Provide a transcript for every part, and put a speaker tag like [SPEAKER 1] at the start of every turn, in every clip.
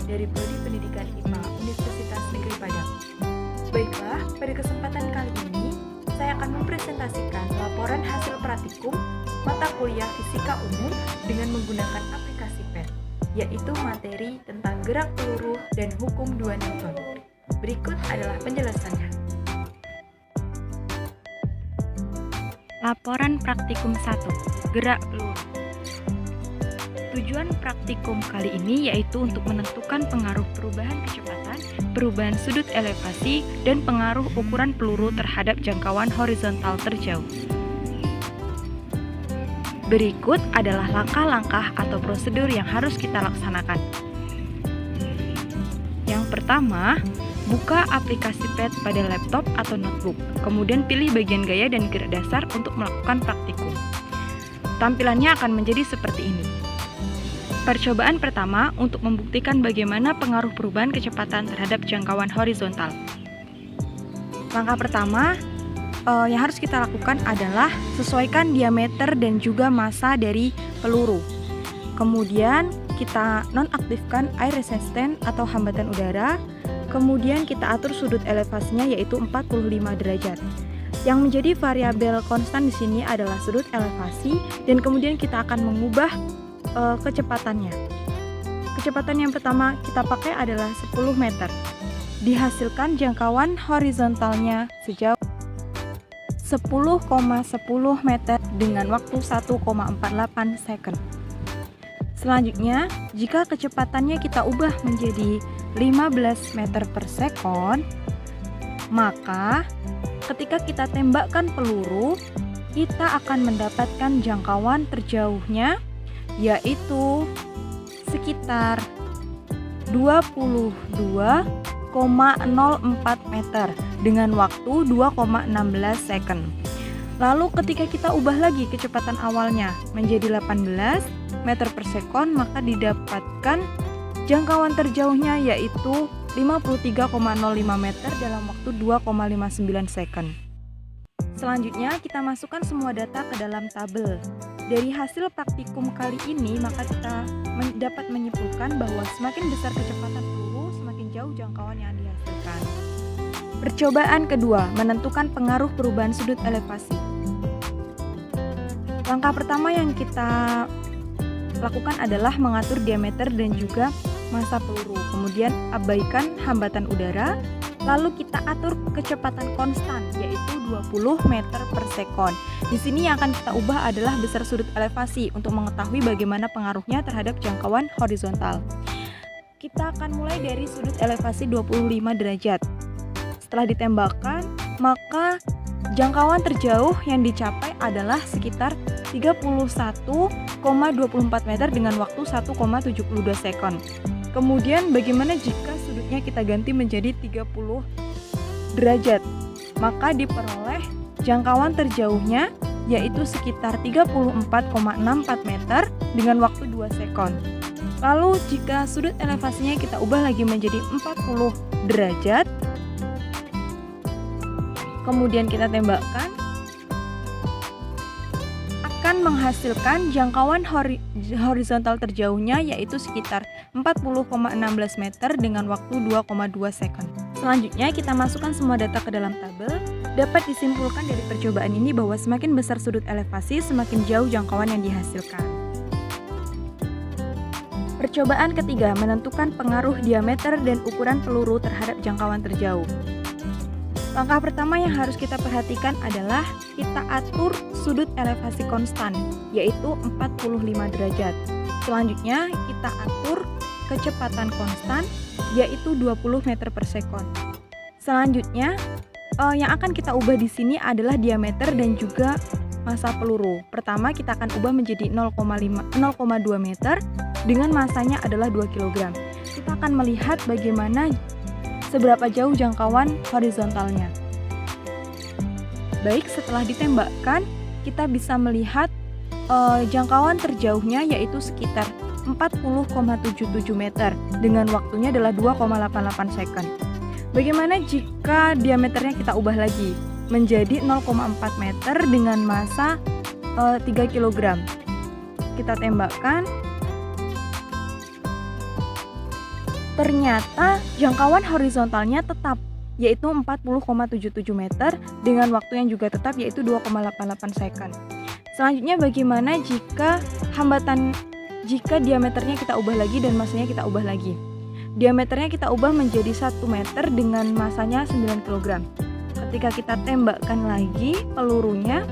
[SPEAKER 1] dari Prodi Pendidikan IPA Universitas Negeri Padang. Baiklah, pada kesempatan kali ini saya akan mempresentasikan laporan hasil praktikum mata kuliah Fisika Umum dengan menggunakan aplikasi PET, yaitu materi tentang gerak peluru dan hukum 2 Newton. Berikut adalah penjelasannya.
[SPEAKER 2] Laporan praktikum 1, gerak peluru. Tujuan praktikum kali ini yaitu untuk menentukan pengaruh perubahan kecepatan, perubahan sudut elevasi, dan pengaruh ukuran peluru terhadap jangkauan horizontal terjauh. Berikut adalah langkah-langkah atau prosedur yang harus kita laksanakan. Yang pertama, buka aplikasi PET pada laptop atau notebook, kemudian pilih bagian gaya dan gerak dasar untuk melakukan praktikum. Tampilannya akan menjadi seperti ini. Percobaan pertama untuk membuktikan bagaimana pengaruh perubahan kecepatan terhadap jangkauan horizontal. Langkah pertama yang harus kita lakukan adalah sesuaikan diameter dan juga massa dari peluru. Kemudian kita nonaktifkan air resisten atau hambatan udara. Kemudian kita atur sudut elevasinya yaitu 45 derajat. Yang menjadi variabel konstan di sini adalah sudut elevasi dan kemudian kita akan mengubah kecepatannya. Kecepatan yang pertama kita pakai adalah 10 meter. Dihasilkan jangkauan horizontalnya sejauh 10,10 meter dengan waktu 1,48 second. Selanjutnya, jika kecepatannya kita ubah menjadi 15 meter per sekon, maka ketika kita tembakkan peluru, kita akan mendapatkan jangkauan terjauhnya yaitu sekitar 22,04 meter dengan waktu 2,16 second. Lalu ketika kita ubah lagi kecepatan awalnya menjadi 18 meter per sekon, maka didapatkan jangkauan terjauhnya yaitu 53,05 meter dalam waktu 2,59 second. Selanjutnya kita masukkan semua data ke dalam tabel. Dari hasil praktikum kali ini, maka kita dapat menyimpulkan bahwa semakin besar kecepatan peluru, semakin jauh jangkauan yang dihasilkan. Percobaan kedua, menentukan pengaruh perubahan sudut elevasi. Langkah pertama yang kita lakukan adalah mengatur diameter dan juga massa peluru. Kemudian abaikan hambatan udara, lalu kita atur kecepatan konstan yaitu 20 meter per sekon. Di sini yang akan kita ubah adalah besar sudut elevasi untuk mengetahui bagaimana pengaruhnya terhadap jangkauan horizontal. Kita akan mulai dari sudut elevasi 25 derajat. Setelah ditembakkan, maka jangkauan terjauh yang dicapai adalah sekitar 31,24 meter dengan waktu 1,72 sekon. Kemudian bagaimana jika sudutnya kita ganti menjadi 30 derajat? Maka diperoleh jangkauan terjauhnya yaitu sekitar 34,64 meter dengan waktu 2 sekon. Lalu jika sudut elevasinya kita ubah lagi menjadi 40 derajat, kemudian kita tembakkan, akan menghasilkan jangkauan horizontal terjauhnya yaitu sekitar 40,16 meter dengan waktu 2,2 sekon. Selanjutnya kita masukkan semua data ke dalam tabel. Dapat disimpulkan dari percobaan ini bahwa semakin besar sudut elevasi, semakin jauh jangkauan yang dihasilkan. Percobaan ketiga, menentukan pengaruh diameter dan ukuran peluru terhadap jangkauan terjauh. Langkah pertama yang harus kita perhatikan adalah kita atur sudut elevasi konstan, yaitu 45 derajat. Selanjutnya kita atur kecepatan konstan, yaitu 20 meter per sekon. Selanjutnya, yang akan kita ubah di sini adalah diameter dan juga massa peluru. Pertama kita akan ubah menjadi 0,2 meter dengan massanya adalah 2 kg. Kita akan melihat bagaimana seberapa jauh jangkauan horizontalnya. Baik, setelah ditembakkan, kita bisa melihat jangkauan terjauhnya yaitu sekitar 40,77 meter dengan waktunya adalah 2,88 second. Bagaimana jika diameternya kita ubah lagi menjadi 0,4 meter dengan massa 3 kg? Kita tembakkan. Ternyata jangkauan horizontalnya tetap, yaitu 40,77 meter dengan waktu yang juga tetap yaitu 2,88 second. Selanjutnya bagaimana jika diameternya kita ubah lagi dan masanya kita ubah lagi? Diameternya kita ubah menjadi 1 meter dengan masanya 9 kg. Ketika kita tembakkan lagi pelurunya,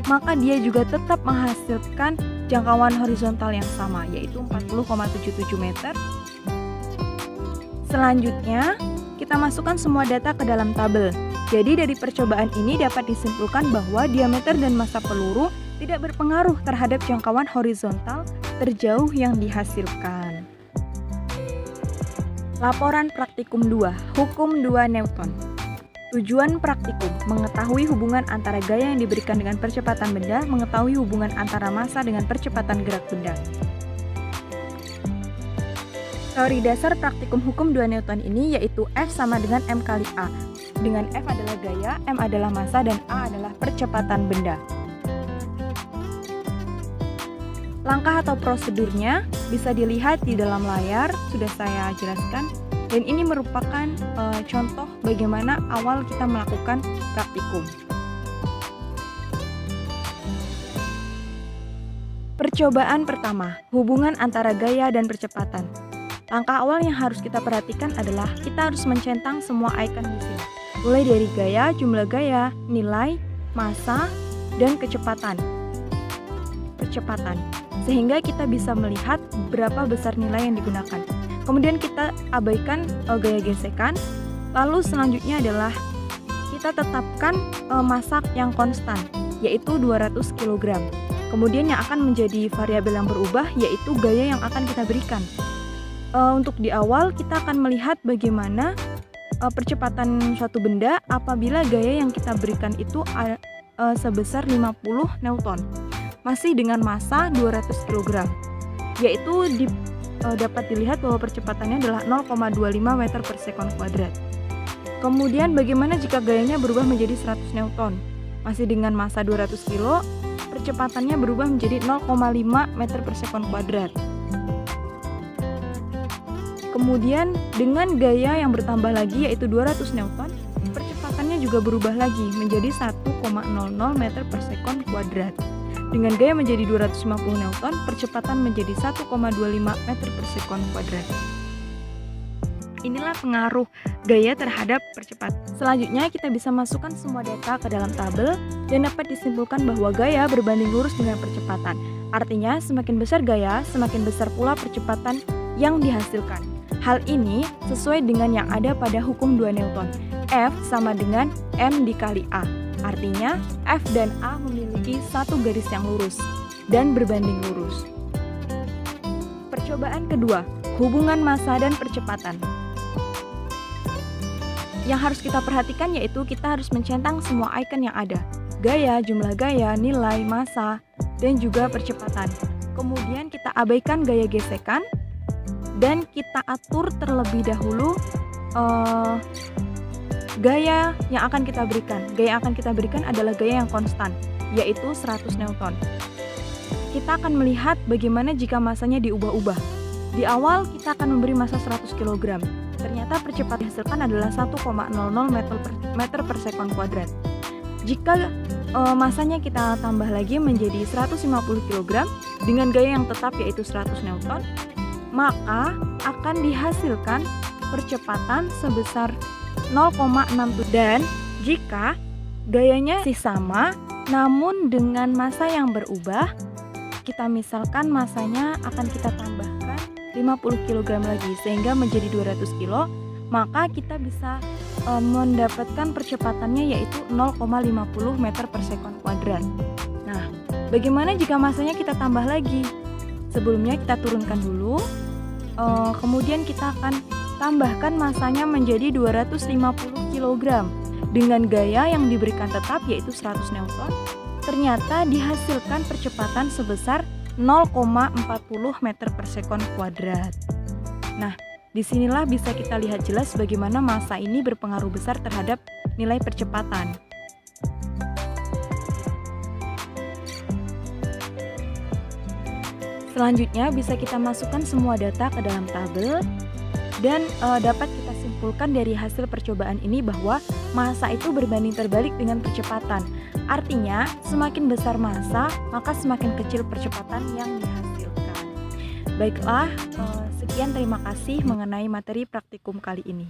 [SPEAKER 2] maka dia juga tetap menghasilkan jangkauan horizontal yang sama, yaitu 40,77 meter. Selanjutnya, kita masukkan semua data ke dalam tabel. Jadi dari percobaan ini dapat disimpulkan bahwa diameter dan massa peluru tidak berpengaruh terhadap jangkauan horizontal terjauh yang dihasilkan. Laporan praktikum 2, hukum 2 Newton. Tujuan praktikum, mengetahui hubungan antara gaya yang diberikan dengan percepatan benda, mengetahui hubungan antara massa dengan percepatan gerak benda. Teori dasar praktikum hukum 2 Newton ini yaitu F sama dengan M kali A, dengan F adalah gaya, M adalah massa, dan A adalah percepatan benda. Langkah atau prosedurnya bisa dilihat di dalam layar, sudah saya jelaskan, dan ini merupakan contoh bagaimana awal kita melakukan praktikum. Percobaan pertama, hubungan antara gaya dan percepatan. Langkah awal yang harus kita perhatikan adalah kita harus mencentang semua icon di sini. Mulai dari gaya, jumlah gaya, nilai, massa, dan kecepatan. Sehingga kita bisa melihat berapa besar nilai yang digunakan. Kemudian kita abaikan gaya gesekan. Lalu selanjutnya adalah kita tetapkan massa yang konstan, yaitu 200 kg. Kemudian yang akan menjadi variabel yang berubah yaitu gaya yang akan kita berikan. Untuk di awal kita akan melihat bagaimana percepatan suatu benda apabila gaya yang kita berikan itu sebesar 50 Newton, masih dengan massa 200 kg, yaitu dapat dilihat bahwa percepatannya adalah 0,25 meter per sekon kuadrat. Kemudian bagaimana jika gayanya berubah menjadi 100 Newton, masih dengan massa 200 kg, percepatannya berubah menjadi 0,5 meter per sekon kuadrat. Kemudian dengan gaya yang bertambah lagi yaitu 200 Newton, percepatannya juga berubah lagi menjadi 1,00 meter per sekon kuadrat. Dengan gaya menjadi 250 Newton, percepatan menjadi 1,25 meter per sekon kuadrat. Inilah pengaruh gaya terhadap percepatan. Selanjutnya kita bisa masukkan semua data ke dalam tabel dan dapat disimpulkan bahwa gaya berbanding lurus dengan percepatan. Artinya semakin besar gaya, semakin besar pula percepatan yang dihasilkan. Hal ini sesuai dengan yang ada pada hukum 2 Newton. F sama dengan M dikali A. Artinya F dan A memiliki satu garis yang lurus dan berbanding lurus. Percobaan kedua, hubungan massa dan percepatan. Yang harus kita perhatikan yaitu kita harus mencentang semua icon yang ada. Gaya, jumlah gaya, nilai, massa, dan juga percepatan. Kemudian kita abaikan gaya gesekan dan kita atur terlebih dahulu gaya yang akan kita berikan. Gaya yang akan kita berikan adalah gaya yang konstan, yaitu 100 Newton. Kita akan melihat bagaimana jika massanya diubah-ubah. Di awal kita akan memberi massa 100 kg. Ternyata percepatan dihasilkan adalah 1,00 meter per sekon kuadrat. Jika massanya kita tambah lagi menjadi 150 kg dengan gaya yang tetap yaitu 100 Newton, maka akan dihasilkan percepatan sebesar 0,67. Dan jika gayanya masih sama namun dengan massa yang berubah, kita misalkan massanya akan kita tambahkan 50 kg lagi sehingga menjadi 200 kg, maka kita bisa mendapatkan percepatannya yaitu 0,50 meter per sekon kuadrat. Nah, bagaimana jika massanya kita tambah lagi? Sebelumnya kita turunkan dulu, kemudian kita akan tambahkan massanya menjadi 250 kg dengan gaya yang diberikan tetap yaitu 100 Newton. Ternyata dihasilkan percepatan sebesar 0,40 meter per sekon kuadrat. Nah, disinilah bisa kita lihat jelas bagaimana massa ini berpengaruh besar terhadap nilai percepatan. Selanjutnya bisa kita masukkan semua data ke dalam tabel Dan dapat kita simpulkan dari hasil percobaan ini bahwa massa itu berbanding terbalik dengan percepatan. Artinya, semakin besar massa, maka semakin kecil percepatan yang dihasilkan. Baiklah, sekian terima kasih mengenai materi praktikum kali ini.